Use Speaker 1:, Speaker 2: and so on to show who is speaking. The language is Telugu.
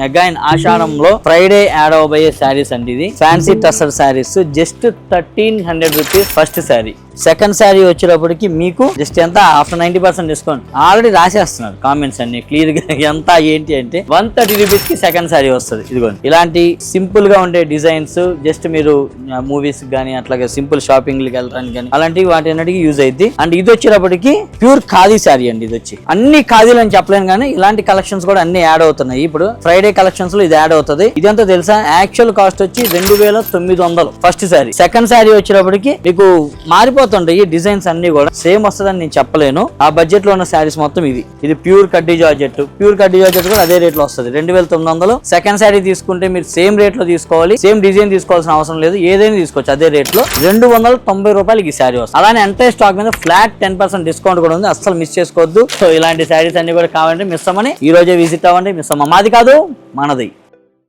Speaker 1: అగైన్ ఆషాఢంలో ఫ్రైడే యాడ్ అవబోయే శారీస్ అండి. ఇది fancy tussar saris just 1300 rupees first sari. Second sari వచ్చేటప్పటికి మీకు జస్ట్ ఎంత ఆఫ్టర్ 90% డిస్కౌంట్ ఆల్రెడీ రాసేస్తున్నారు కామెంట్స్ అన్ని క్లియర్ గా. ఎంత ఏంటి అంటే 130 రూపీస్ కి సెకండ్ శారీ వస్తుంది. ఇదిగోండి ఇలాంటి సింపుల్ గా ఉండే డిజైన్స్ జస్ట్ మీరు మూవీస్ గానీ అట్లాగే సింపుల్ షాపింగ్ కి వెళ్ళడానికి కానీ అలాంటివి వాటి అన్నిటికీ యూజ్ అయింది. అండ్ ఇది వచ్చేటప్పటికి ప్యూర్ ఖాదీ శారీ అండి. ఇది వచ్చి అన్ని ఖాదీలు అని చెప్పలేను కానీ ఇలాంటి కలెక్షన్స్ కూడా అన్ని యాడ్ అవుతున్నాయి. ఇప్పుడు ఫ్రైడే కలెక్షన్స్ లో ఇది యాడ్ అవుతుంది. ఇదంతా తెలుసా యాక్చువల్ కాస్ట్ వచ్చి 2900 ఫస్ట్ శారీ. సెకండ్ శారీ వచ్చేటప్పటికి మీకు మారిపోతుంటాయి ఈ డిజైన్స్ అన్ని కూడా సేమ్ వస్తుందని నేను చెప్పలేను. ఆ బడ్జెట్ లో ఉన్న శారీస్ మొత్తం ఇది ప్యూర్ కడ్డీ జార్జెట్. ప్యూర్ కడ్డీ జార్జెట్ కూడా అదే రేట్ లో వస్తుంది 2900. సెకండ్ శారీ తీసుకుంటే మీరు సేమ్ రేట్ లో తీసుకోవాలి, సేమ్ డిజైన్ తీసుకోవాల్సిన అవసరం లేదు, ఏదైనా తీసుకోవచ్చు అదే రేట్ లో. 290 రూపాయలకి ఈ శారీ వస్తుంది. అలానే ఎంటైర్ స్టాక్ మీద ఫ్లాట్ 10% డిస్కౌంట్ కూడా ఉంది, అస్సలు మిస్ చేసుకోవద్దు. సో ఇలాంటి శారీస్ అన్ని కూడా కావాలంటే మిస్ అవ్వమని ఈ రోజే విజిట్ అవ్వండి. మిస్ అమ్మ మాది కాదు మనది.